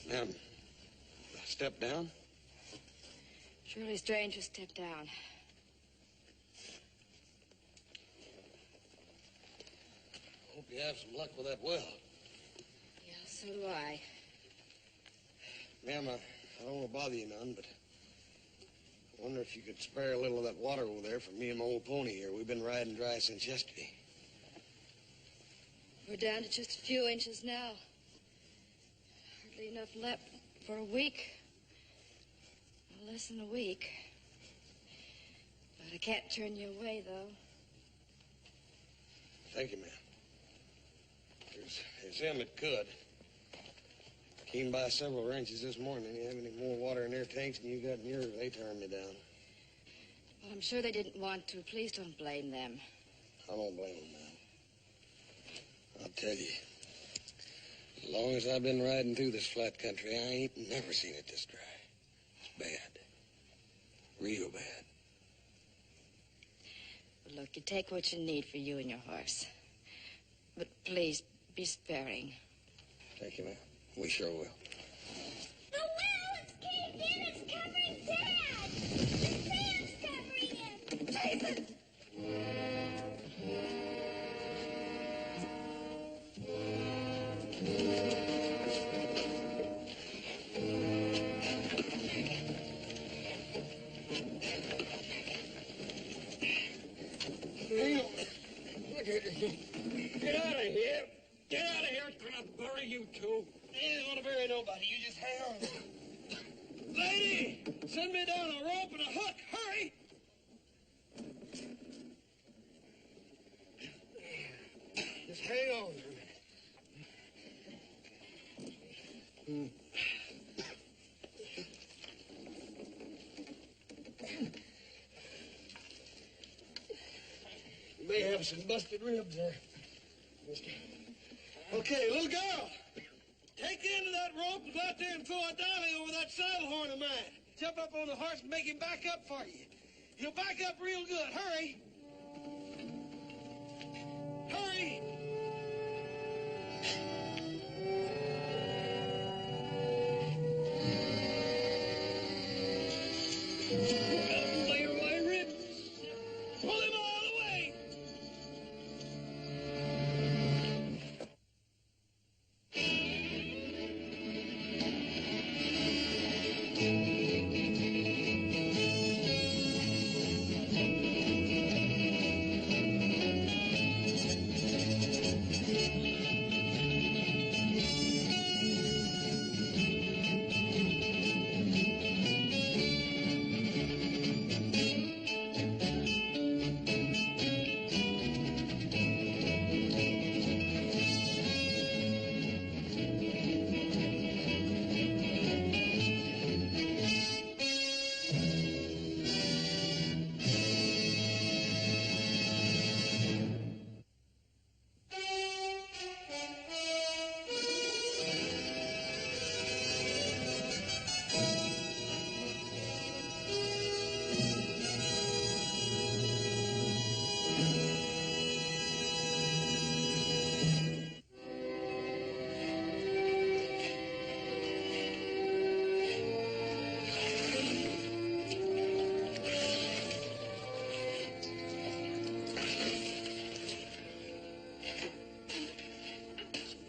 Ma'am, step down? Surely strange to step down. Hope you have some luck with that well. Yeah, so do I. Ma'am, I don't want to bother you none, but I wonder if you could spare a little of that water over there for me and my old pony here. We've been riding dry since yesterday. We're down to just a few inches now. Hardly enough left for a week. Less than a week. But I can't turn you away, though. Thank you, ma'am. There's them that could. Came by several ranches this morning. They have any more water in their tanks than you got in yours. They turned me down. Well, I'm sure they didn't want to. Please don't blame them. I don't blame them, ma'am. I'll tell you, as long as I've been riding through this flat country, I ain't never seen it this dry. It's bad. Real bad. Well, look, you take what you need for you and your horse. But please, be sparing. Thank you, ma'am. We sure will. The well is caved in. It's covering Dad. The sand's covering him. Jason! Get out of here. Get out of here. I'm going to bury you two. I ain't going to bury nobody. You just hang on. Lady, send me down a rope and a hook. Hurry. Just hang on for a minute. You may have some busted ribs there. Okay, little girl, take the end of that rope and go out there and throw a dolly over that saddle horn of mine. Jump up on the horse and make him back up for you. He'll back up real good. Hurry. Hurry. Later, my ribs. Pull him all the way.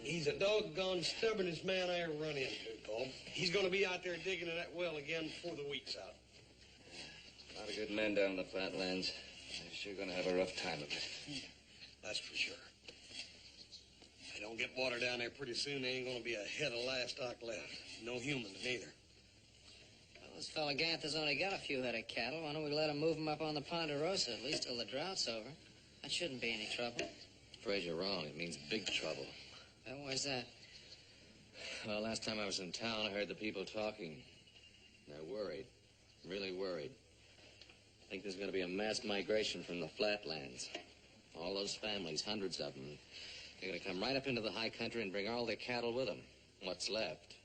He's the doggone stubbornest man I ever run into, Paul. He's going to be out there digging in that well again before the week's out. A lot of good men down in the flatlands. They're sure going to have a rough time of it. That's for sure. If they don't get water down there pretty soon, there ain't going to be a head of livestock left. No humans neither. Well, this fella Ganther's only got a few head of cattle. Why don't we let him move them up on the Ponderosa, at least till the drought's over? That shouldn't be any trouble. Afraid you're wrong. It means big trouble. Why's that? Well, last time I was in town, I heard the people talking. They're worried. Really worried. I think there's going to be a mass migration from the flatlands. All those families, hundreds of them, they're going to come right up into the high country and bring all their cattle with them. What's left.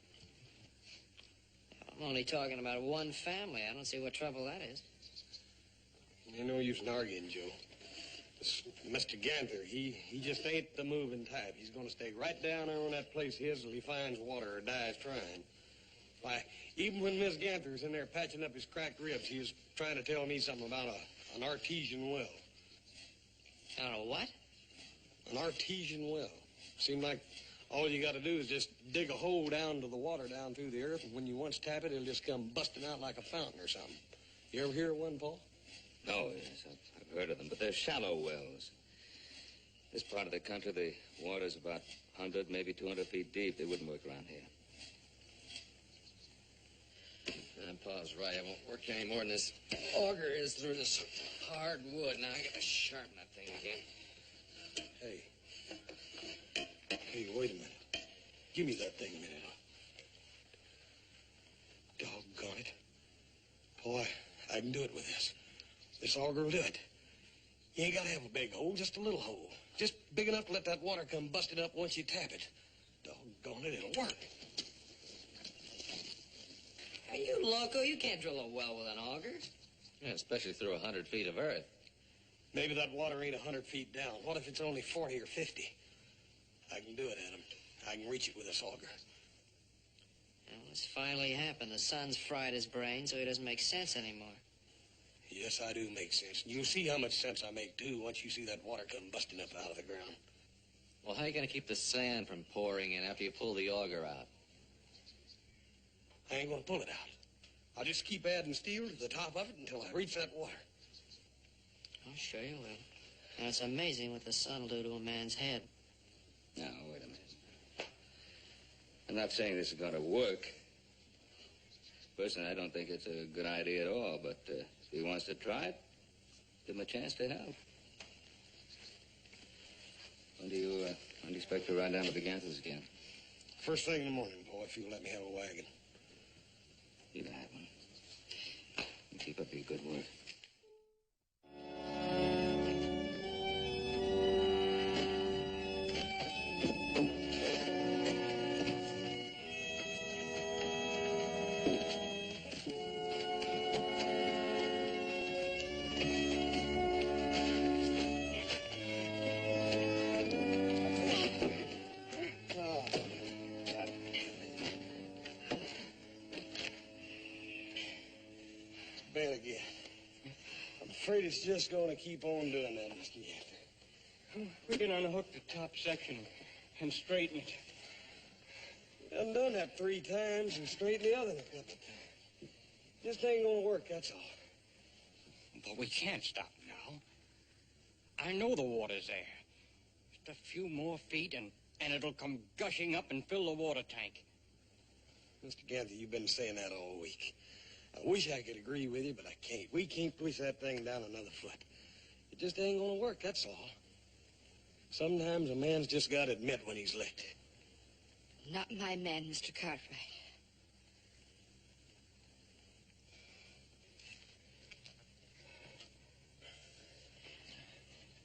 I'm only talking about one family. I don't see what trouble that is. Ain't no use in arguing, Joe. This Mr. Ganther, he just ain't the moving type. He's going to stay right down there on that place his till he finds water or dies trying. Why, even when Miss Ganther was in there patching up his cracked ribs, he was trying to tell me something about an artesian well. I don't know what? An artesian well. Seemed like all you got to do is just dig a hole down to the water down through the earth, and when you once tap it, it'll just come busting out like a fountain or something. You ever hear of one, Paul? No, yes, I've heard of them, but they're shallow wells. This part of the country, the water's about 100, maybe 200 feet deep. They wouldn't work around here. And Paul's right. It won't work any more than this auger is through this hard wood. Now I gotta sharpen that thing again. Hey, wait a minute. Give me that thing a minute. Doggone it. Paul, I can do it with this. This auger will do it. You ain't got to have a big hole, just a little hole. Just big enough to let that water come busting up once you tap it. Doggone it, it'll work. Are you loco? You can't drill a well with an auger. Yeah, especially through 100 feet of earth. Maybe that water ain't 100 feet down. What if it's only 40 or 50? I can do it, Adam. I can reach it with this auger. Well, it's finally happened. The sun's fried his brain, so he doesn't make sense anymore. Yes, I do make sense. And you'll see how much sense I make, too, once you see that water come busting up out of the ground. Well, how are you going to keep the sand from pouring in after you pull the auger out? I ain't going to pull it out. I'll just keep adding steel to the top of it until I reach that water. Oh, sure you will. Now, it's amazing what the sun will do to a man's head. Now, wait a minute. I'm not saying this is going to work. Personally, I don't think it's a good idea at all, but if he wants to try it, give him a chance to help. When do you expect to ride down to the Ganthers again? First thing in the morning, boy, if you'll let me have a wagon. You can have one. And keep up your good work. Bad again. I'm afraid it's just going to keep on doing that, Mr. Ganther. We can unhook the top section and straighten it. I've done that 3 times and straightened the other one a couple of times. Just ain't going to work, that's all. But we can't stop now. I know the water's there. Just a few more feet and it'll come gushing up and fill the water tank. Mr. Ganther, you've been saying that all week. I wish I could agree with you, but I can't. We can't push that thing down another foot. It just ain't going to work, that's all. Sometimes a man's just got to admit when he's licked. Not my man, Mr. Cartwright.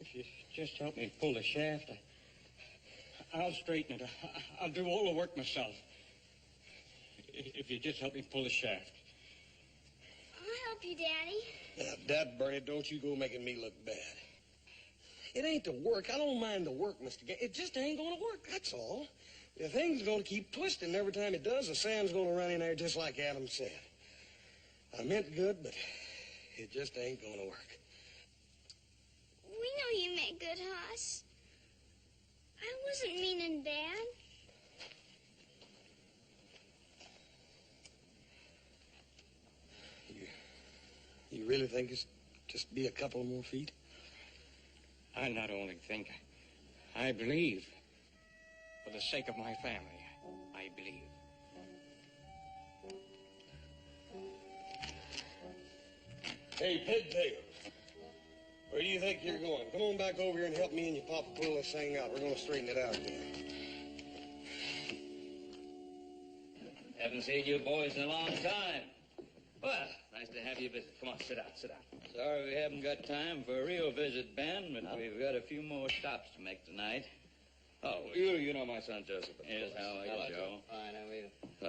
If you just help me pull the shaft, I'll straighten it. I'll do all the work myself. If you just help me pull the shaft. I'll help you, Daddy. Now, Dad, Bernie, don't you go making me look bad. It ain't the work. I don't mind the work, Mr. Ganther. It just ain't going to work, that's all. The thing's going to keep twisting. Every time it does, the sand's going to run in there just like Adam said. I meant good, but it just ain't going to work. We know you meant good, Hoss. I wasn't mean and bad. You really think it's just be a couple more feet? I not only think, I believe. For the sake of my family, I believe. Hey, Pigtails, where do you think you're going? Come on back over here and help me and your papa pull this thing out. We're going to straighten it out again. Haven't seen you boys in a long time. Well, nice to have you visit. Come on, sit down, sit down. Sorry we haven't got time for a real visit, Ben, but we've got a few more stops to make tonight. Oh, you know my son Joseph. Yes, how are you, Joe? Fine, how are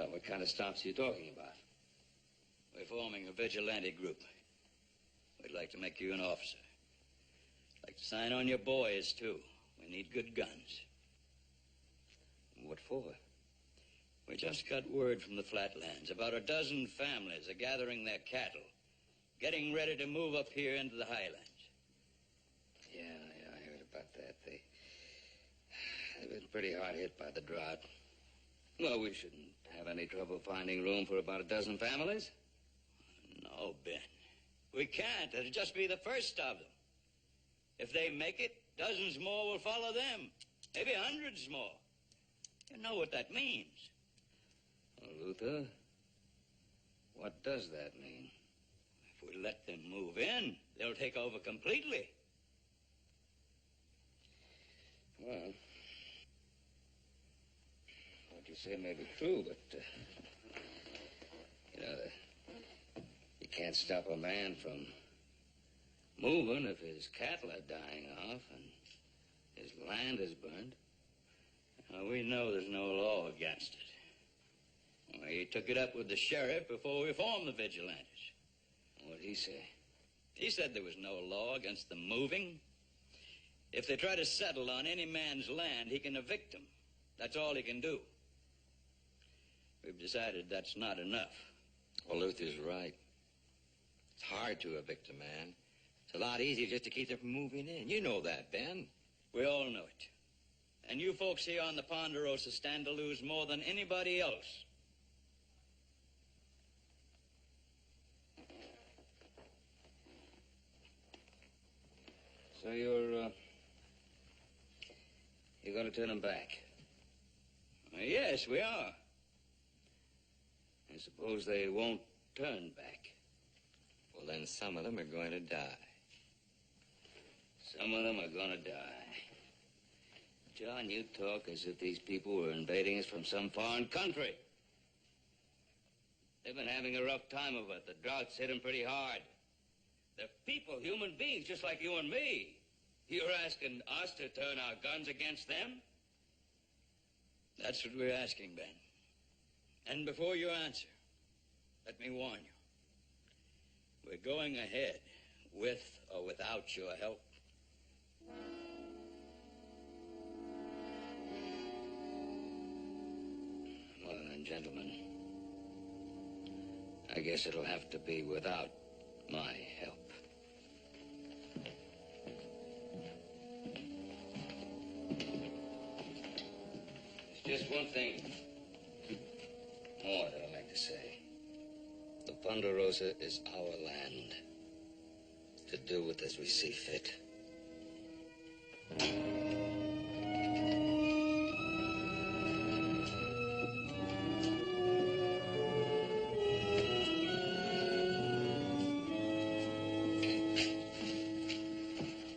you? What kind of stops are you talking about? We're forming a vigilante group. We'd like to make you an officer. Like to sign on your boys, too. We need good guns. What for? We just got word from the flatlands. About a dozen families are gathering their cattle, getting ready to move up here into the highlands. Yeah, I heard about that. They've been pretty hard hit by the drought. Well, we shouldn't have any trouble finding room for about a dozen families. No, Ben. We can't. It'll just be the first of them. If they make it, dozens more will follow them. Maybe hundreds more. You know what that means. Well, Luther, what does that mean? If we let them move in, they'll take over completely. Well, what you say may be true, but, you can't stop a man from moving if his cattle are dying off and his land is burned. Now, we know there's no law against it. Well, he took it up with the sheriff before we formed the vigilantes. What'd he say? He said there was no law against them moving. If they try to settle on any man's land, he can evict them. That's all he can do. We've decided that's not enough. Well, Luther's right. It's hard to evict a man. It's a lot easier just to keep them from moving in. You know that, Ben. We all know it. And you folks here on the Ponderosa stand to lose more than anybody else. So you're going to turn them back? Yes, we are. I suppose they won't turn back. Well, then some of them are going to die. Some of them are going to die. John, you talk as if these people were invading us from some foreign country. They've been having a rough time of it. The drought's hit them pretty hard. They're people, human beings, just like you and me. You're asking us to turn our guns against them? That's what we're asking, Ben. And before you answer, let me warn you. We're going ahead, with or without your help. Well, then, gentlemen, I guess it'll have to be without my help. There's just one thing more that I'd like to say. The Ponderosa is our land, to do with as we see fit.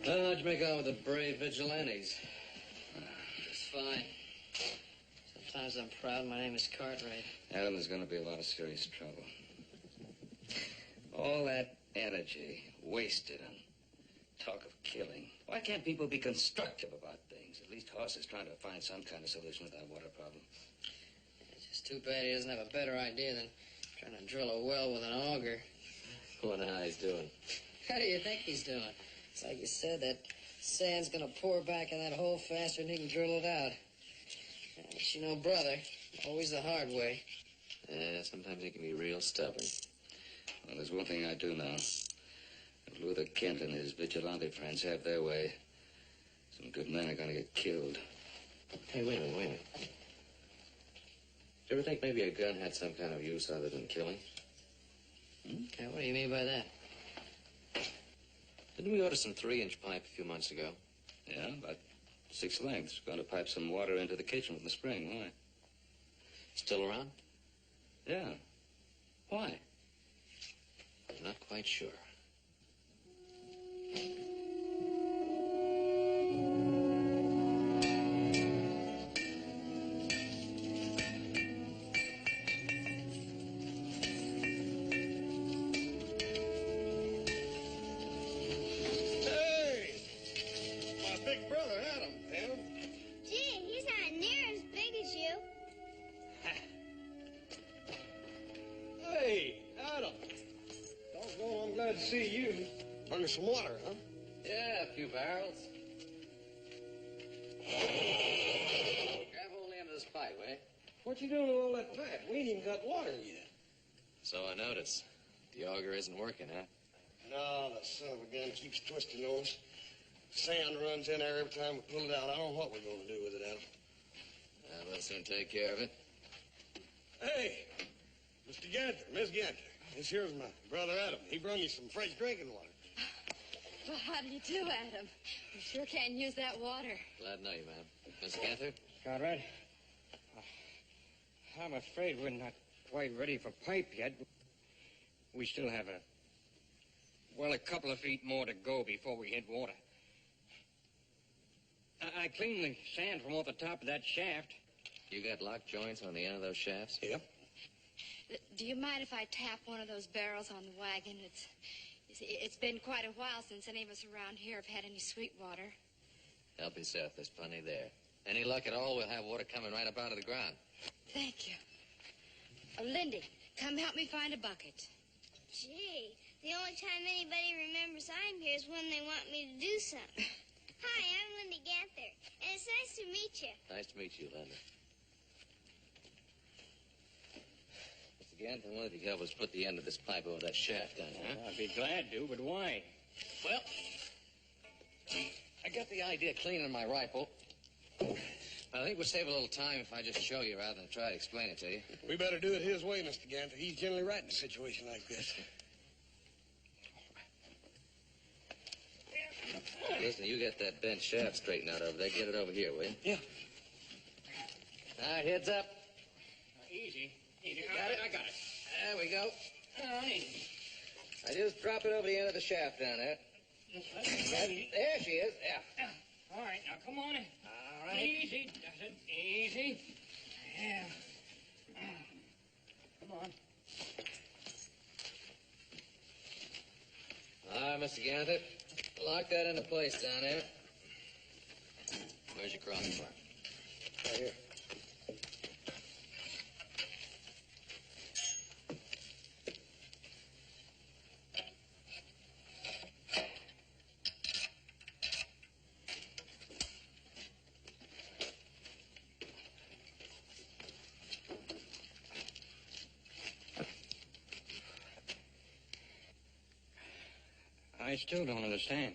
Well, how'd you make out with the brave vigilantes? Just fine. Sometimes I'm proud my name is Cartwright. Adam, there's going to be a lot of serious trouble. All that energy wasted on talk of killing. Why can't people be constructive about things? At least Hoss is trying to find some kind of solution to that water problem. It's just too bad he doesn't have a better idea than trying to drill a well with an auger. Wonder how he's doing. How do you think he's doing? It's like you said, that sand's gonna pour back in that hole faster than he can drill it out. But you know, brother, always the hard way. Yeah, sometimes he can be real stubborn. Well, there's one thing I do know. If Luther Kent and his vigilante friends have their way, some good men are going to get killed. Hey, wait a minute. Do you ever think maybe a gun had some kind of use other than killing? Yeah, what do you mean by that? Didn't we order some 3-inch pipe a few months ago? Yeah, about 6 lengths. Going to pipe some water into the kitchen from the spring. Why? Still around? Yeah. Why? I'm not quite sure. See you. Bring some water, huh? Yeah, a few barrels. Grab hold of the end of this pipe, eh? What you doing with all that pipe? We ain't even got water yet. So I notice. The auger isn't working, huh? No, the son of a gun keeps twisting on us. Sand runs in there every time we pull it out. I don't know what we're going to do with it, Adam. We'll soon take care of it. Hey, Mr. Ganther, Miss Ganther. This here's my brother Adam. He brought you some fresh drinking water. Well, how do you do, Adam? We sure can use that water. Glad to know you, ma'am. Mr. Ganther? Conrad, I'm afraid we're not quite ready for pipe yet. We still have a couple of feet more to go before we hit water. I cleaned the sand from off the top of that shaft. You got lock joints on the end of those shafts? Yep. Do you mind if I tap one of those barrels on the wagon? It's been quite a while since any of us around here have had any sweet water. Help yourself. There's plenty there. Any luck at all, we'll have water coming right up out of the ground. Thank you. Oh, Lindy, come help me find a bucket. Gee, the only time anybody remembers I'm here is when they want me to do something. Hi, I'm Lindy Ganther, and it's nice to meet you. Nice to meet you, Linda. Mr. Ganther, I wonder if you could help us put the end of this pipe over that shaft down there, huh? I'd be glad to, but why? Well, I got the idea of cleaning my rifle. I think we'll save a little time if I just show you rather than try to explain it to you. We better do it his way, Mr. Ganther. He's generally right in a situation like this. Listen, you get that bent shaft straightened out over there. Get it over here, will you? Yeah. All right, heads up. Easy. Got it? I got it. There we go. All right. I just drop it over the end of the shaft down there. There she is. Yeah. All right, now come on in. All right. Easy, does it? Easy. Yeah. Come on. All right, Mr. Ganther. Lock that into place down there. Where's your crossbar? Right here. I still don't understand.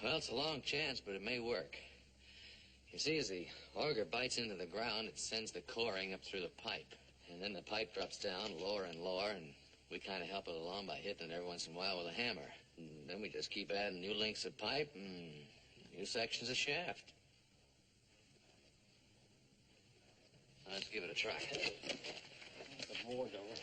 Well, it's a long chance, but it may work. You see, as the auger bites into the ground, it sends the coring up through the pipe. And then the pipe drops down lower and lower, and we kind of help it along by hitting it every once in a while with a hammer. And then we just keep adding new lengths of pipe and new sections of shaft. Let's give it a try. The board over.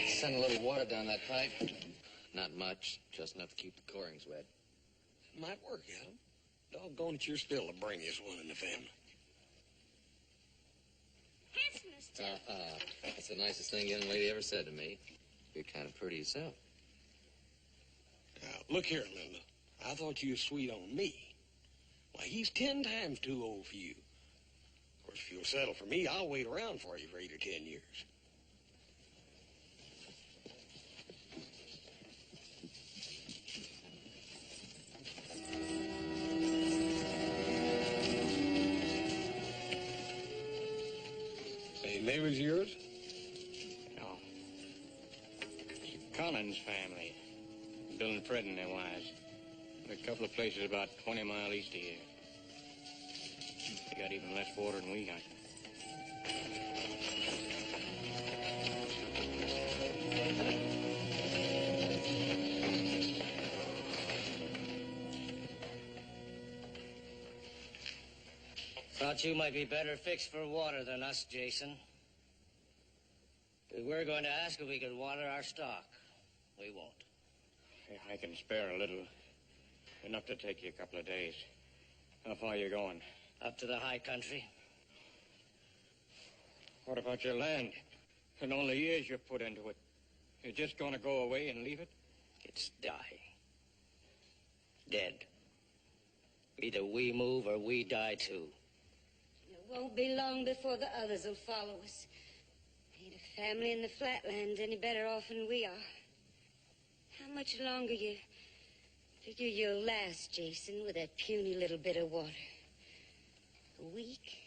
Send a little water down that pipe. Not much, just enough to keep the corings wet. It might work, Adam. Doggone it, you're still the brainiest one in the family. Handsomest too. That's the nicest thing a young lady ever said to me. You're kind of pretty yourself. Now, look here, Linda. I thought you was sweet on me. Why, he's 10 times too old for you. Of course, if you'll settle for me, I'll wait around for you for 8 or 10 years. Neighbors yours? No. Collins family. Bill and Fred and their wives. A couple of places about 20 miles east of here. They got even less water than we got. Thought you might be better fixed for water than us, Jason. We were going to ask if we could water our stock. We won't. I can spare a little. Enough to take you a couple of days. How far are you going? Up to the high country. What about your land? And all the years you put into it? You're just going to go away and leave it? It's dying. Dead. Either we move or we die too. It won't be long before the others will follow us. Ain't a family in the flatlands any better off than we are. How much longer you figure you'll last, Jason, with that puny little bit of water? A week?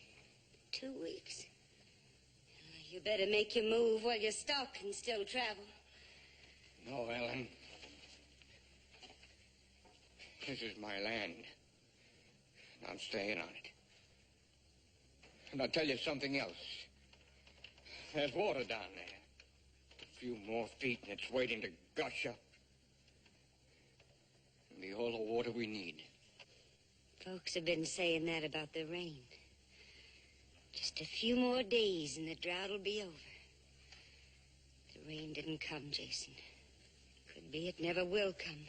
2 weeks? You better make your move while your stock can still travel. No, Ellen. This is my land. And I'm staying on it. And I'll tell you something else. There's water down there. A few more feet and it's waiting to gush up. It'll be all the water we need. Folks have been saying that about the rain. Just a few more days and the drought will be over. The rain didn't come, Jason. Could be it never will come.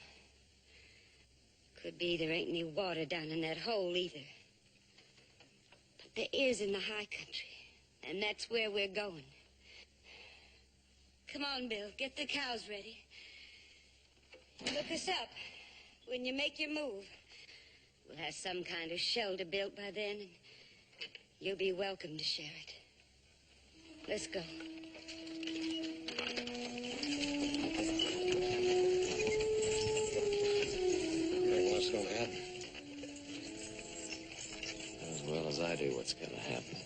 Could be there ain't any water down in that hole either. But there is in the high country, and that's where we're going. Come on, Bill, get the cows ready. Look us up when you make your move. We'll have some kind of shelter built by then, and you'll be welcome to share it. Let's go. What's going to happen? As well as I do what's going to happen.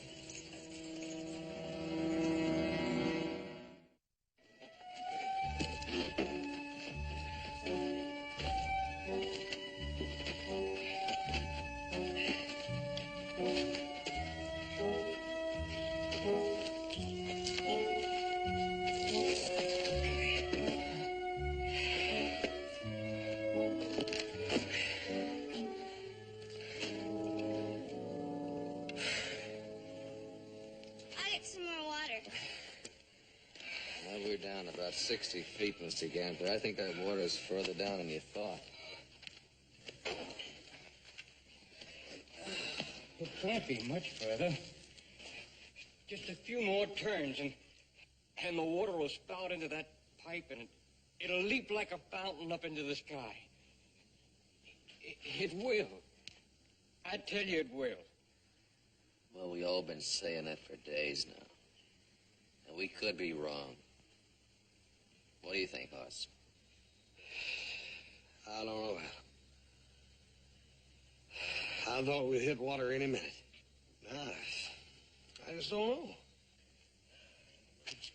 We're down about 60 feet, Mr. Ganther. I think that water's further down than you thought. It can't be much further. Just a few more turns, and the water will spout into that pipe, and it'll leap like a fountain up into the sky. It will. I tell you it will. Well, we all been saying that for days now. And we could be wrong. What do you think, Hoss? I don't know. I thought we'd hit water any minute. I just don't know.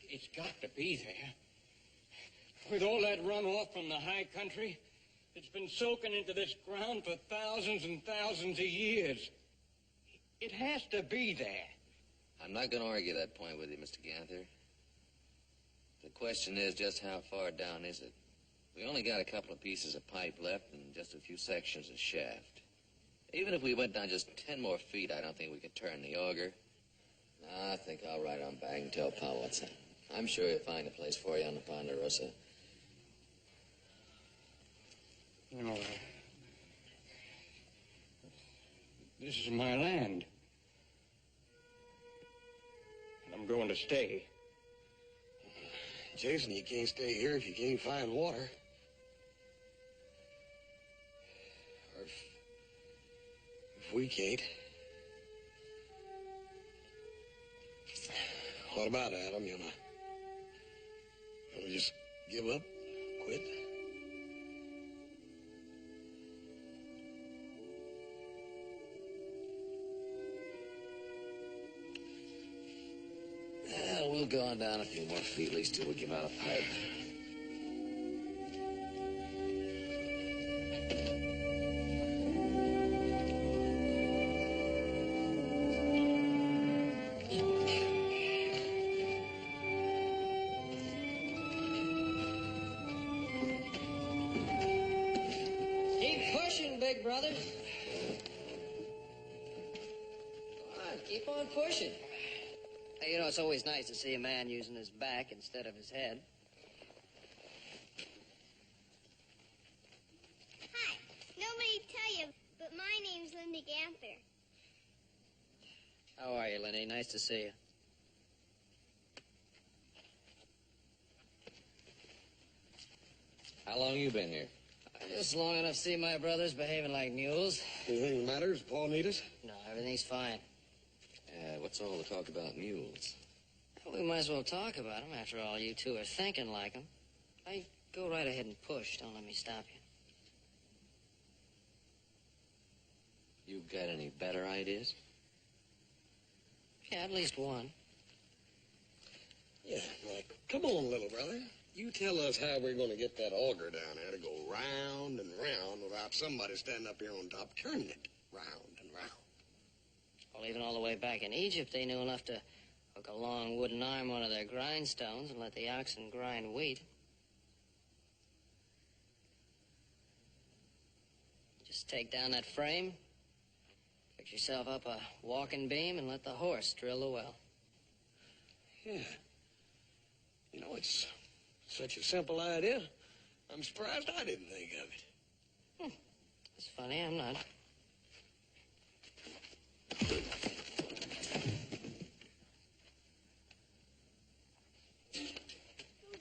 It's got to be there. With all that runoff from the high country, it's been soaking into this ground for thousands and thousands of years. It has to be there. I'm not going to argue that point with you, Mr. Ganther. The question is just how far down is it? We only got a couple of pieces of pipe left and just a few sections of shaft. Even if we went down just 10 more feet, I don't think we could turn the auger. No, I think I'll ride on back and tell Pa what's that. I'm sure he'll find a place for you on the Ponderosa. No, this is my land. And I'm going to stay. Jason, you can't stay here if you can't find water. Or if we can't. What about Adam? You wanna just give up? Quit? We'll go on down a few more feet, at least till we give out a pipe. Keep pushing, big brother. Come on, keep on pushing. You know, it's always nice to see a man using his back instead of his head. Hi. Nobody tell you, but my name's Linda Ganther. How are you, Lenny? Nice to see you. How long you been here? Just long enough to see my brothers behaving like mules. Anything the matter? Does Paul need us? No, everything's fine. What's all the talk about mules? Well, we might as well talk about them. After all, you two are thinking like them. Hey, go right ahead and push. Don't let me stop you. You've got any better ideas? Yeah, at least one. Yeah, well, come on, little brother. You tell us how we're going to get that auger down there to go round and round without somebody standing up here on top turning it round and round. Well, even all the way back in Egypt, they knew enough to hook a long wooden arm onto their grindstones and let the oxen grind wheat. Just take down that frame, fix yourself up a walking beam, and let the horse drill the well. Yeah. You know, it's such a simple idea. I'm surprised I didn't think of it. It's funny, I'm not.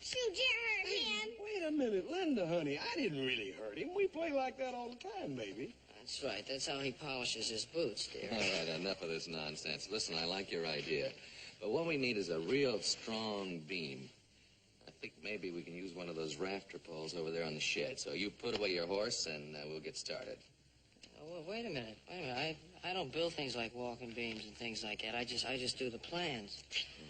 Shoot, you hurt him. Wait a minute, Linda, honey. I didn't really hurt him. We play like that all the time, baby. That's right. That's how he polishes his boots, dear. All right, enough of this nonsense. Listen, I like your idea. But what we need is a real strong beam. I think maybe we can use one of those rafter poles over there on the shed. So you put away your horse, and we'll get started. Oh, well, wait a minute. I don't build things like walking beams and things like that. I just do the plans.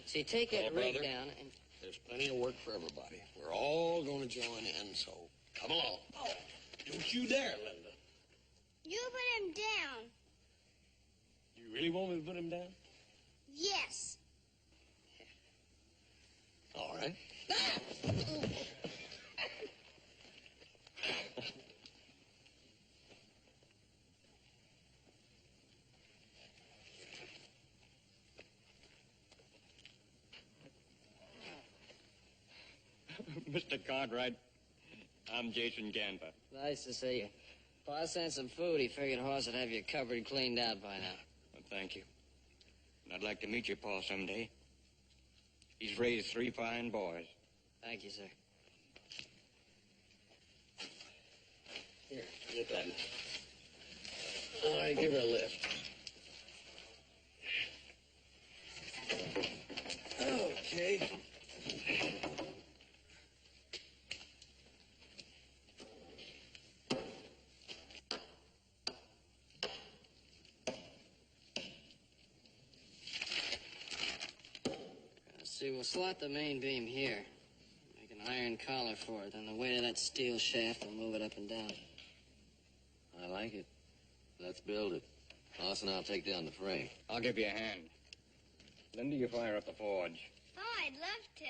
See, take that rig brother, down and... There's plenty of work for everybody. We're all going to join in, so come along. Oh, don't you dare, Linda. You put him down. You really want me to put him down? Yes. All right. Mr. Cartwright, I'm Jason Ganther. Nice to see you. If I sent some food, he figured Hoss would have you covered cleaned out by now. Well, thank you. And I'd like to meet your pa someday. He's raised 3 fine boys. Thank you, sir. Here, get that. All right, give her a lift. Okay. See, we'll slot the main beam here. Make an iron collar for it. Then the weight of that steel shaft will move it up and down. I like it. Let's build it. Hoss and I'll take down the frame. I'll give you a hand. Linda, you fire up the forge. Oh, I'd love to.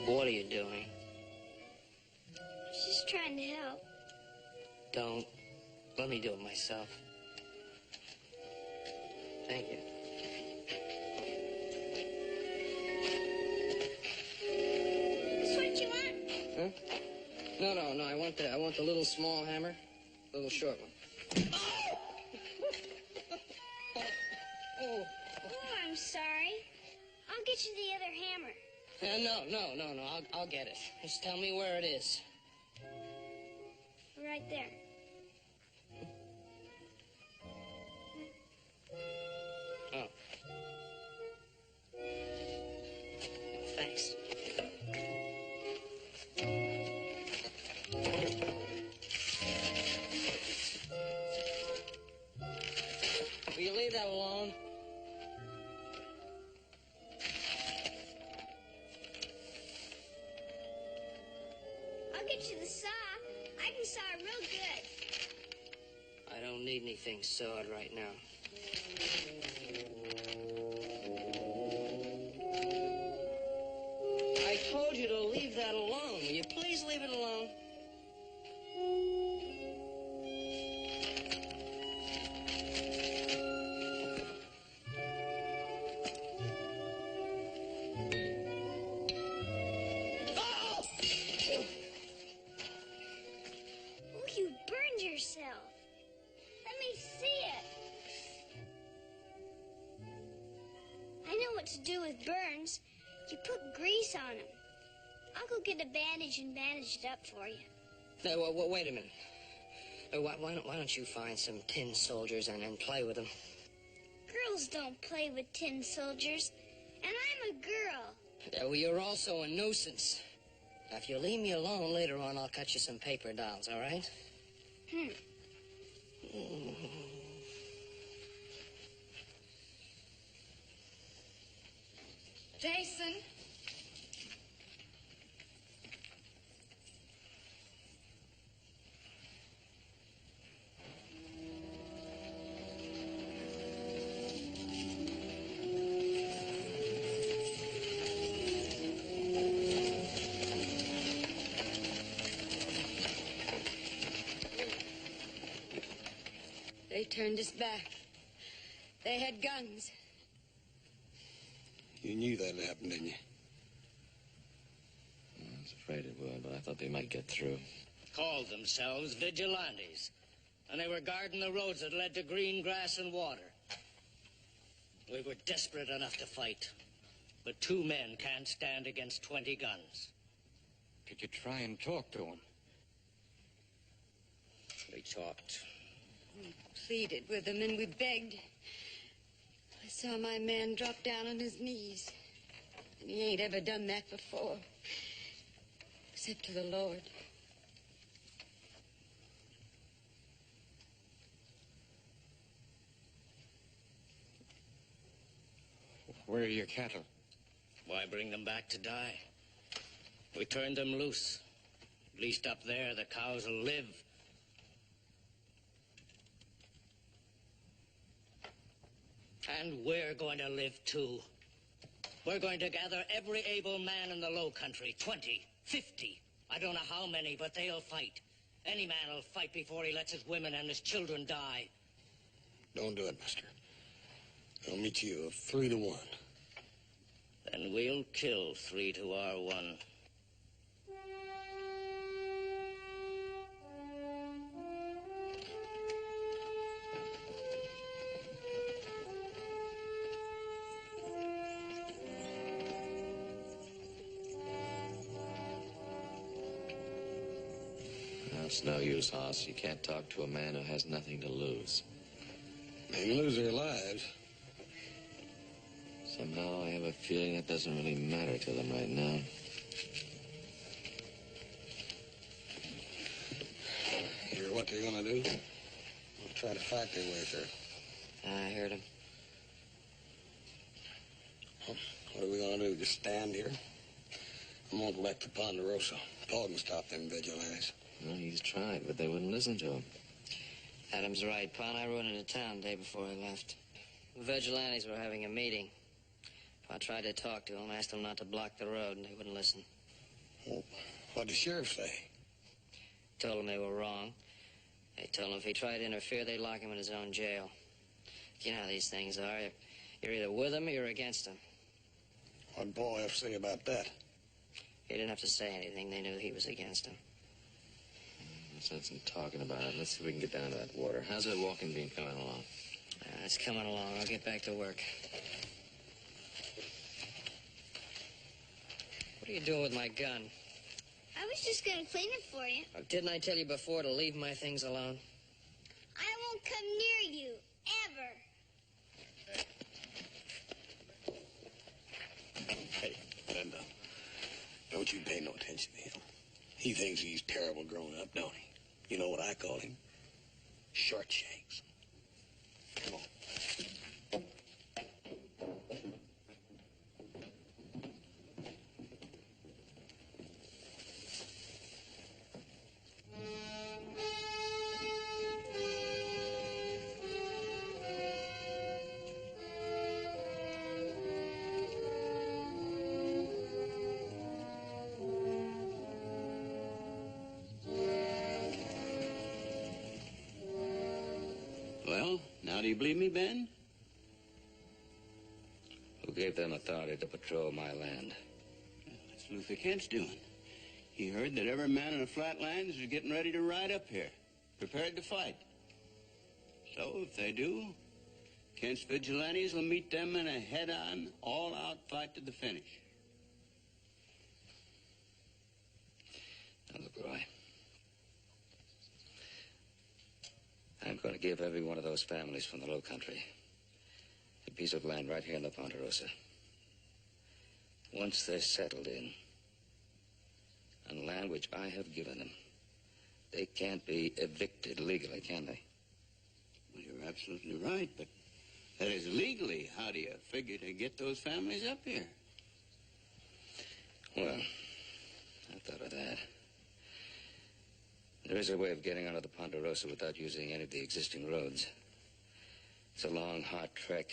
What are you doing? She's trying to help. Don't. Let me do it myself. Thank you. That's what you want? Huh? No. I want the little small hammer, little short one. Oh, I'm sorry. I'll get you the other hammer. No. I'll get it. Just tell me where it is. Right there. Oh. Thanks. Will you leave that alone? get you the saw. I can saw real good. I don't need anything sawed right now. I told you to leave that alone. Will you please leave it alone? Oh, you burned yourself. Let me see it. I know what to do with burns. You put grease on them. I'll go get a bandage and bandage it up for you. No, wait a minute. Why don't you find some tin soldiers and play with them? Girls don't play with tin soldiers. And I'm a girl. Well, you're also a nuisance. Now, if you leave me alone, later on I'll cut you some paper dolls, all right? Jason? They turned us back. They had guns. You knew that'd happen, didn't you? I was afraid it would, but I thought they might get through. Called themselves vigilantes. And they were guarding the roads that led to green grass and water. We were desperate enough to fight. But 2 men can't stand against 20 guns. Did you try and talk to them? We talked. We pleaded with them and we begged. I saw my man drop down on his knees. And he ain't ever done that before. Except to the Lord. Where are your cattle? Why bring them back to die? We turned them loose. At least up there, the cows will live. And we're going to live, too. We're going to gather every able man in the Low Country, 20, 50. I don't know how many, but they'll fight. Any man will fight before he lets his women and his children die. Don't do it, mister. I'll meet you 3 to 1. Then we'll kill 3 to our 1. It's no use, Hoss. You can't talk to a man who has nothing to lose. They can lose their lives. Somehow I have a feeling that doesn't really matter to them right now. Hear what they're gonna do? They'll try to fight their way through. I heard him. Well, what are we gonna do? Just stand here? I won't elect the Ponderosa. Paul can stop them vigilantes. Well, he's tried, but they wouldn't listen to him. Adam's right. Pa and I rode into town the day before I left. The vigilantes were having a meeting. Pa tried to talk to them, asked them not to block the road, and they wouldn't listen. Well, what'd the sheriff say? Told them they were wrong. They told him if he tried to interfere, they'd lock him in his own jail. You know how these things are. You're either with them or you're against them. What'd Paul have to say about that? He didn't have to say anything. They knew he was against them. No sense in talking about it. Let's see if we can get down to that water. How's that walking beam coming along? It's coming along. I'll get back to work. What are you doing with my gun? I was just gonna clean it for you. Didn't I tell you before to leave my things alone? I won't come near you, ever. Hey, Linda, don't you pay no attention to him. He thinks he's terrible grown up, don't he? You know what I call him? Short shanks. Come on. So, now do you believe me, Ben? Who gave them authority to patrol my land? That's Luther Kent's doing. He heard that every man in the flatlands is getting ready to ride up here, prepared to fight. So, if they do, Kent's vigilantes will meet them in a head-on, all-out fight to the finish. Now, look, Roy. I'm going to give every one of those families from the low country a piece of land right here in the Ponderosa. Once they're settled in, on land which I have given them, they can't be evicted legally, can they? Well, you're absolutely right, but that is legally. How do you figure to get those families up here? Well, I thought of that. There is a way of getting onto the Ponderosa without using any of the existing roads. It's a long, hard trek.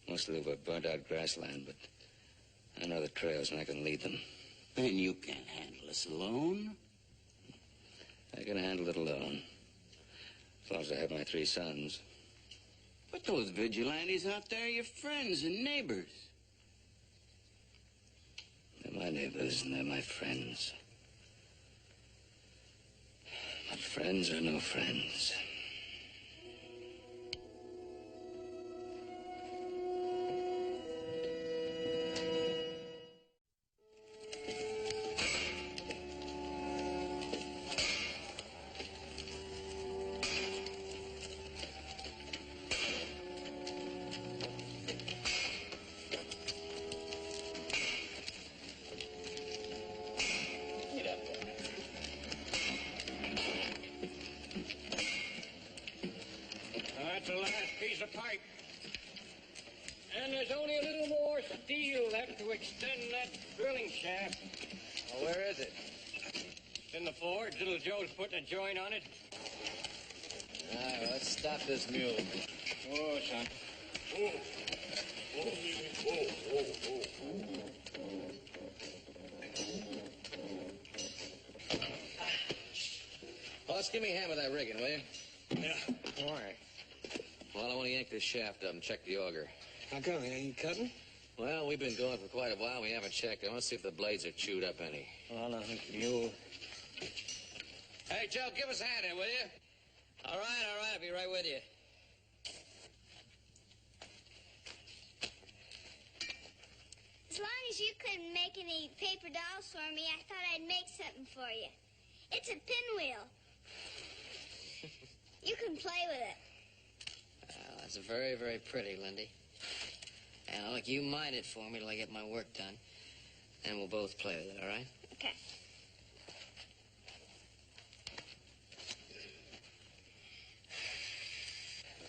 Mostly over burnt-out grassland, but I know the trails and I can lead them. Ben, you can't handle this alone. I can handle it alone. As long as I have my 3 sons. But those vigilantes out there are your friends and neighbors. They're my neighbors and they're my friends. But friends are no friends. That's the last piece of pipe. And there's only a little more steel left to extend that drilling shaft. Well, where is it? It's in the forge. Little Joe's putting a joint on it. All right, let's stop this mule. Oh, son. Boss, give me a hand with that rigging, will you? Yeah. Why? Well, I want to yank this shaft up and check the auger. How come? Ain't you cutting? Well, we've been going for quite a while. We haven't checked. I want to see if the blades are chewed up any. Well, I think you... Hey, Joe, give us a hand here, will you? All right, I'll be right with you. As long as you couldn't make any paper dolls for me, I thought I'd make something for you. It's a pinwheel. You can play with it. That's very, very pretty, Lindy. And look, you mine it for me till I get my work done. And we'll both play with it, all right? Okay.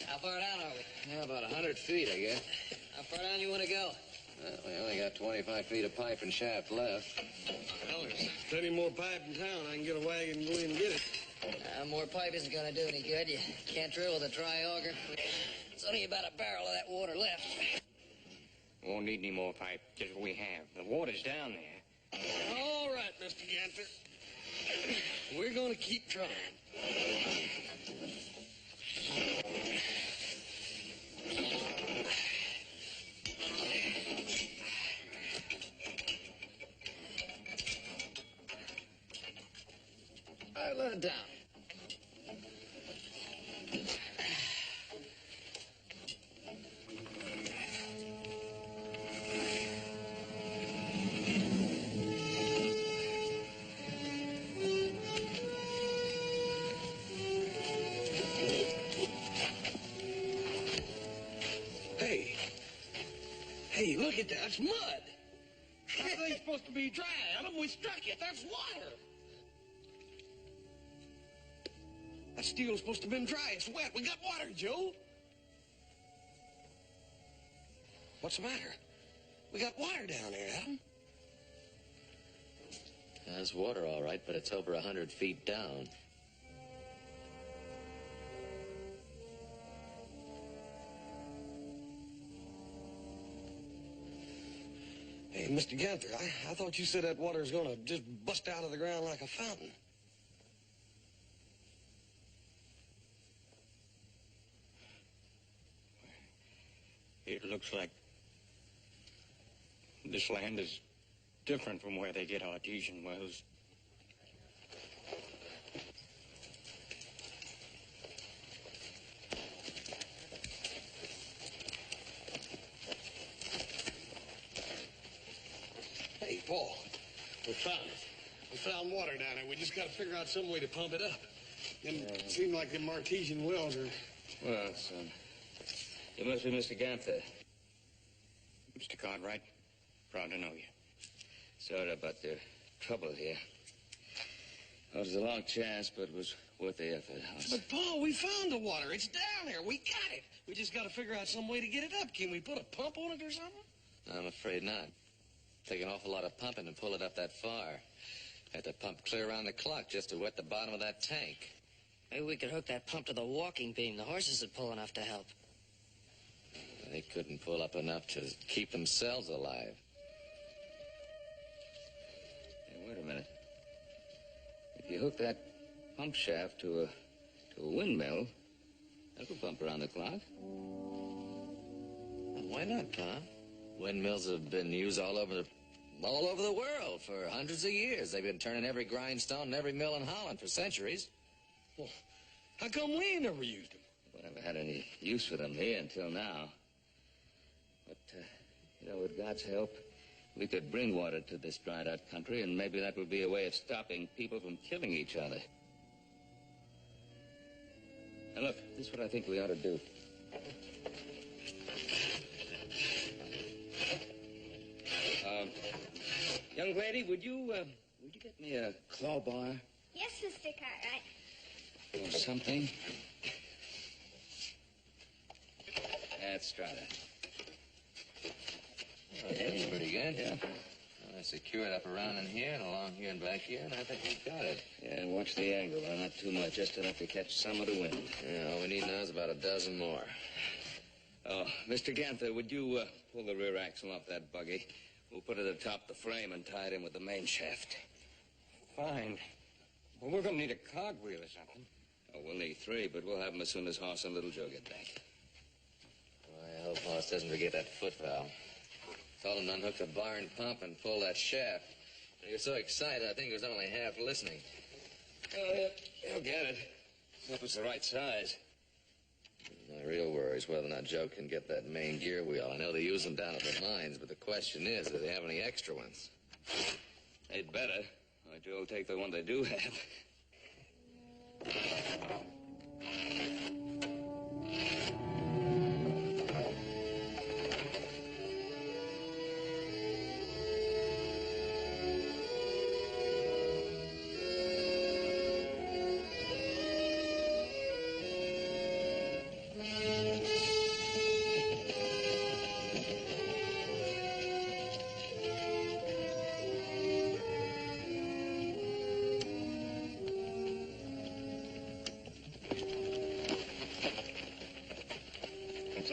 How far down are we? Yeah, about 100 feet, I guess. How far down you want to go? Well, we only got 25 feet of pipe and shaft left. Well, there's plenty more pipe in town. I can get a wagon and go in and get it. More pipe isn't going to do any good. You can't drill with a dry auger. There's only about a barrel of that water left. Won't need any more pipe, just what we have. The water's down there. All right, Mr. Ganther. We're going to keep trying. All right, let it down. Hey, look at that. That's mud. That thing's supposed to be dry, Adam. We struck it. That's water. That steel's supposed to have been dry. It's wet. We got water, Joe. What's the matter? We got water down there, Adam. There's water, all right, but it's over 100 feet down. Hey, Mr. Ganther, I thought you said that water was going to just bust out of the ground like a fountain. looks like this land is different from where they get artesian wells. Hey, Paul, we found water down there. We just got to figure out some way to pump it up. It seemed like them artesian wells are... Well, son, you must be Mr. Ganther. Mr. Cartwright, proud to know you. Sorry about the trouble here. It was a long chance, but it was worth the effort, Hoss. But, Paul, we found the water. It's down there. We got it. We just got to figure out some way to get it up. Can we put a pump on it or something? I'm afraid not. Take an awful lot of pumping to pull it up that far. Have to pump clear around the clock just to wet the bottom of that tank. Maybe we could hook that pump to the walking beam. The horses would pull enough to help. They couldn't pull up enough to keep themselves alive. Hey, wait a minute. If you hook that pump shaft to a windmill, that'll pump around the clock. Well, why not, Tom? Windmills have been used all over the world for hundreds of years. They've been turning every grindstone and every mill in Holland for centuries. Well, how come we ain't never used them? We never had any use for them here until now. But, with God's help, we could bring water to this dried-out country, and maybe that would be a way of stopping people from killing each other. Now, look, this is what I think we ought to do. Young lady, would you get me a claw bar? Yes, Mr. Cartwright. Or something? That's strata. Oh, that's pretty good. Yeah. Well, I secure it up around in here and along here and back here, and I think we've got it. Yeah, and watch the angle, though. Not too much, just enough to catch some of the wind. Yeah, all we need now is about a dozen more. Oh, Mr. Ganther, would you pull the rear axle off that buggy? We'll put it atop the frame and tie it in with the main shaft. Fine. Well, we're going to need a cogwheel or something. Oh, we'll need 3, but we'll have them as soon as Hoss and Little Joe get back. Well, I hope Hoss doesn't forget that foot valve. Told him to unhook the barn pump and pull that shaft. He was so excited, I think he was only half listening. Oh, he'll get it. Hope it's the right size. My real worry is whether or not Joe can get that main gear wheel. I know they use them down at the mines, but the question is, do they have any extra ones? They'd better. Or Joe will take the one they do have.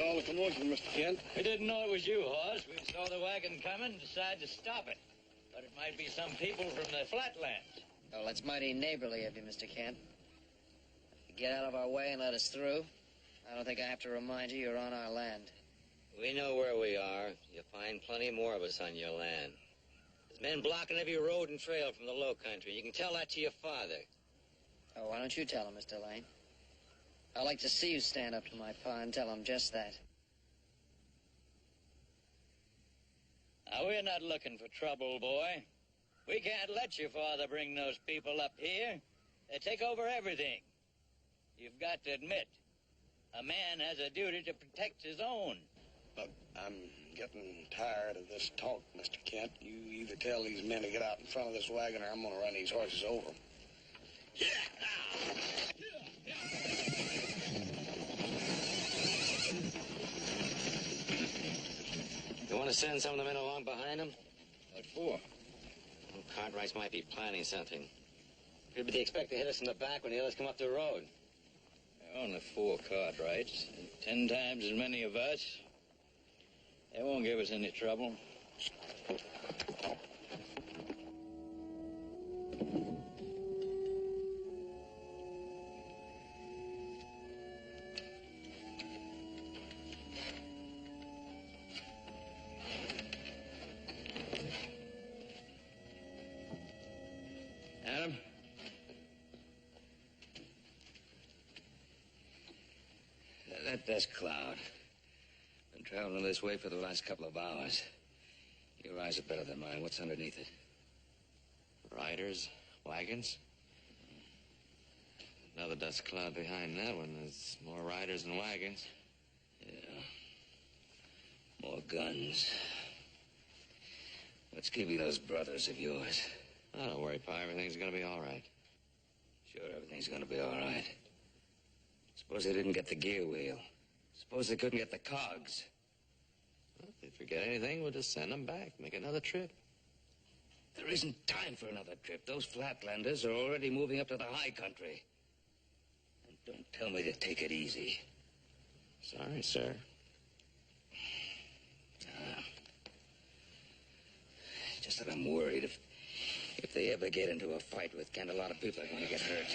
All the commotion, Mr. Kent. We didn't know it was you, Hoss. We saw the wagon coming and decided to stop it. But it might be some people from the flatlands. Oh, that's mighty neighborly of you, Mr. Kent. Get out of our way and let us through. I don't think I have to remind you you're on our land. We know where we are. You'll find plenty more of us on your land. There's men blocking every road and trail from the low country. You can tell that to your father. Oh, why don't you tell him, Mr. Lane? I'd like to see you stand up to my pa and tell him just that. Now, we're not looking for trouble, boy. We can't let your father bring those people up here. They take over everything. You've got to admit, a man has a duty to protect his own. Look, I'm getting tired of this talk, Mr. Kent. You either tell these men to get out in front of this wagon or I'm going to run these horses over them. You want to send some of the men along behind him? What for? Well, Cartwrights might be planning something. Maybe they expect to hit us in the back when the others come up the road. There are only 4 Cartwrights, and 10 times as many of us. They won't give us any trouble. That dust cloud. Been traveling this way for the last couple of hours. Your eyes are better than mine. What's underneath it? Riders, wagons. Another dust cloud behind that one. There's more riders and wagons. Yeah. More guns. What's keeping those brothers of yours? Oh, don't worry, Pa. Everything's gonna be all right. Sure, everything's gonna be all right. Suppose they didn't get the gear wheel. Suppose they couldn't get the cogs. Well, if they forget anything, we'll just send them back. Make another trip. There isn't time for another trip. Those flatlanders are already moving up to the high country. And don't tell me to take it easy. Sorry, sir. Just that I'm worried if they ever get into a fight with Kent, a lot of people are going to get hurt.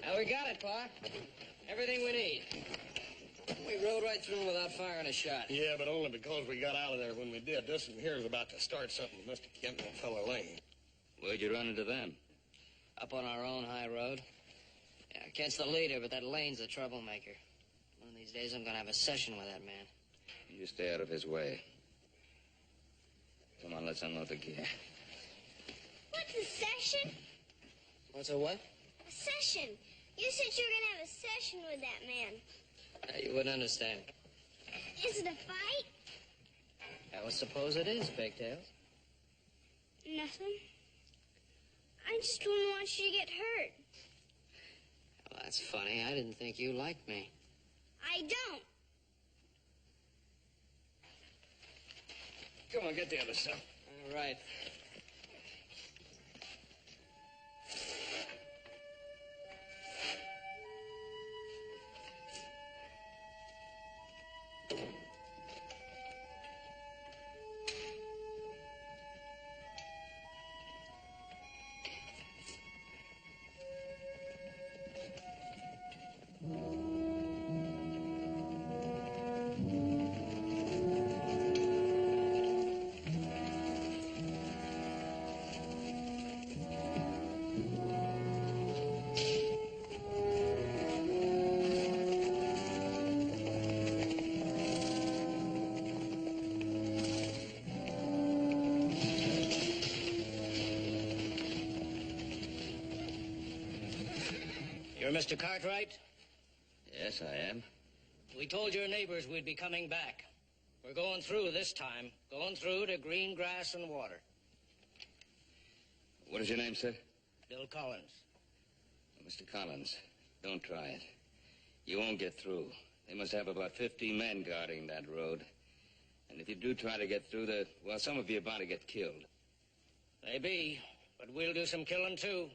Now, we got it, Pa. Everything we need. We rode right through them without firing a shot. Yeah, but only because we got out of there when we did. This one here is about to start something with Mr. Kent and fellow Lane. Where'd you run into them? Up on our own high road. Yeah, Kent's the leader, but that Lane's a troublemaker. One of these days, I'm gonna have a session with that man. You stay out of his way. Come on, let's unload the gear. What's a session? What's a what? A session. You said you were going to have a session with that man. You wouldn't understand. Is it a fight? I would suppose it is, Pigtails. Nothing. I just wouldn't want you to get hurt. Well, that's funny. I didn't think you liked me. I don't. Come on, get the other stuff. All right. You're Mr. Cartwright? Yes, I am. We told your neighbors we'd be coming back. We're going through this time. Going through to green grass and water. What is your name, sir? Bill Collins. Mr. Collins, don't try it. You won't get through. They must have about 50 men guarding that road. And if you do try to get through, well, some of you are bound to get killed. Maybe, but we'll do some killing, too.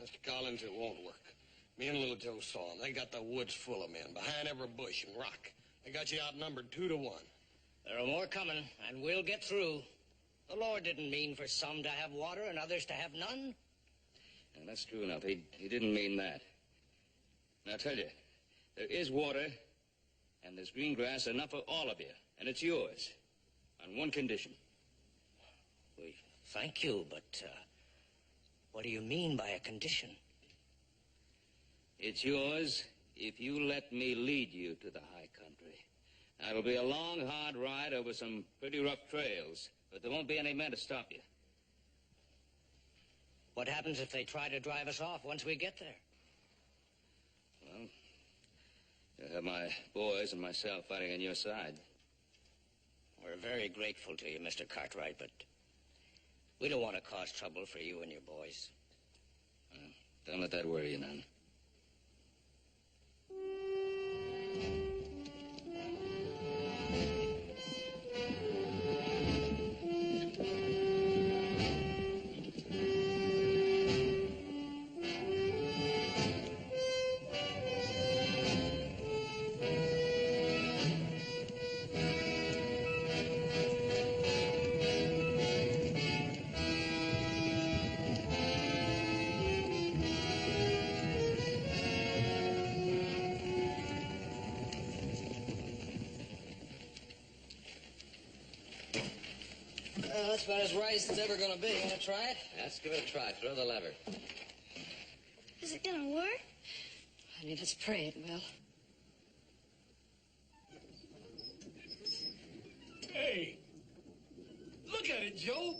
Mr. Collins, it won't work. Me and Little Joe saw them. They got the woods full of men, behind every bush and rock. They got you outnumbered 2 to 1. There are more coming, and we'll get through. The Lord didn't mean for some to have water and others to have none. And that's true enough. He didn't mean that. And I'll tell you, there is water, and there's green grass enough for all of you. And it's yours, on one condition. We thank you, but what do you mean by a condition? It's yours if you let me lead you to the high country. Now, it'll be a long, hard ride over some pretty rough trails, but there won't be any men to stop you. What happens if they try to drive us off once we get there? Well, you'll have my boys and myself fighting on your side. We're very grateful to you, Mr. Cartwright, but we don't want to cause trouble for you and your boys. Don't let that worry you none. Well, that's about as right as it's ever going to be. Want to try it? Let's give it a try. Throw the lever. Is it gonna work? Honey, let's pray it will. Hey, look at it, Joe.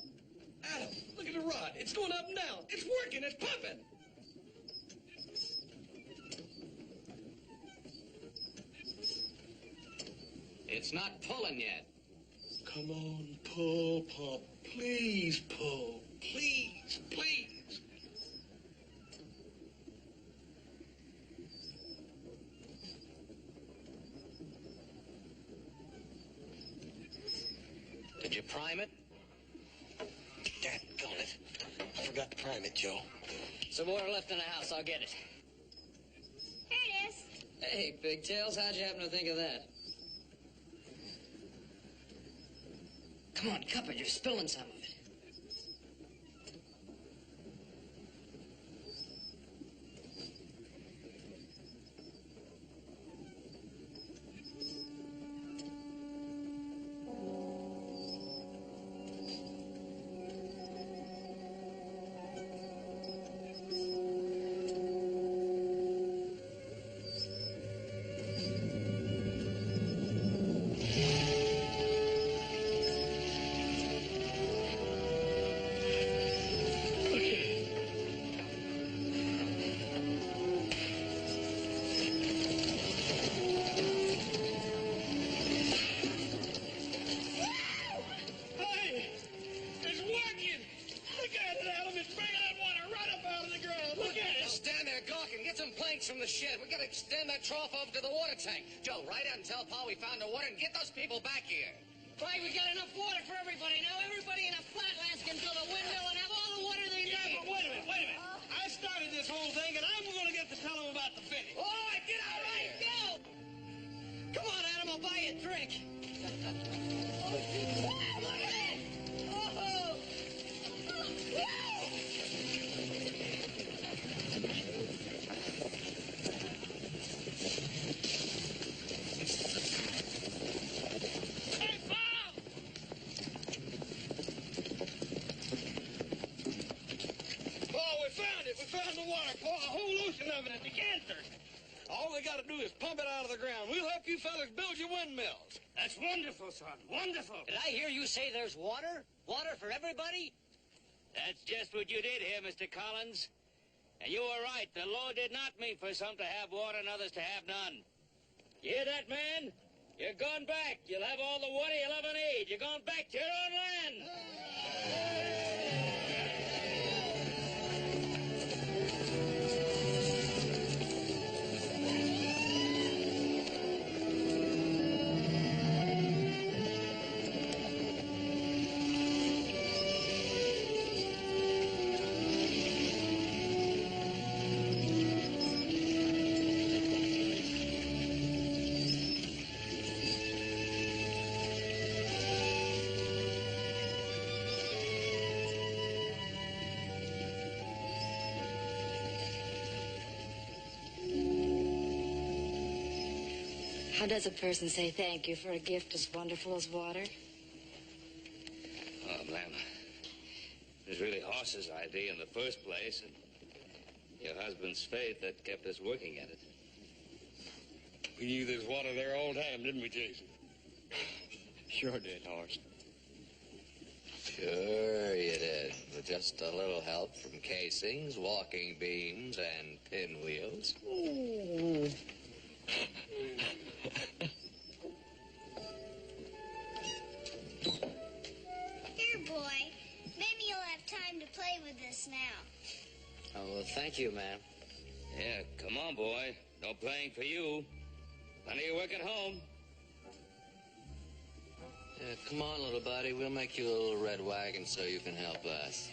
Adam, look at the rod. It's going up and down. It's working. It's pumping. It's not pulling yet. Come on, pull, pump. Please pull. Please, please. Did you prime it? Daggone it. I forgot to prime it, Joe. Some water left in the house. I'll get it. Here it is. Hey, Pigtails, how'd you happen to think of that? Come on, cup it. You're spilling some of it. Hey, it's working. Look at it, Adam. It's bringing that water right up out of the ground. Look at it. Stand there gawking. Get some planks from the shed. We gotta extend that trough over to the water tank. Joe, write out and tell Pa we found the water and get those people back here. Right, we got enough water for everybody. Now everybody in the flatlands can build a windmill and have all the water they Yeah, need. but wait a minute. I started this whole thing, and I'm going to get to tell them about the finish. All right, get out of here. Go. Come on, Adam, I'll buy you a drink. Hey, Bob! Oh, we found it. We found the water. Pour a whole ocean of it in the canter. All we got to do is pump it out of the ground. We'll help you fellas build your windmills. That's wonderful, son. Wonderful. Did I hear you say there's water? Water for everybody? That's just what you did here, Mr. Collins. And you were right. The law did not mean for some to have water and others to have none. You hear that, man? You're going back. You'll have all the water you'll ever need. You're going back to your own land. How does a person say thank you for a gift as wonderful as water? Oh, ma'am. It was really Horse's idea in the first place, and your husband's faith that kept us working at it. We knew there was water there all the time, didn't we, Jason? Sure did, Horse. Sure you did. With just a little help from casings, walking beams, and pinwheels. Here, boy. Maybe you'll have time to play with this now. Oh, well, thank you, ma'am. Yeah, come on, boy. No playing for you. Plenty of work at home. Yeah, come on, little buddy. We'll make you a little red wagon so you can help us.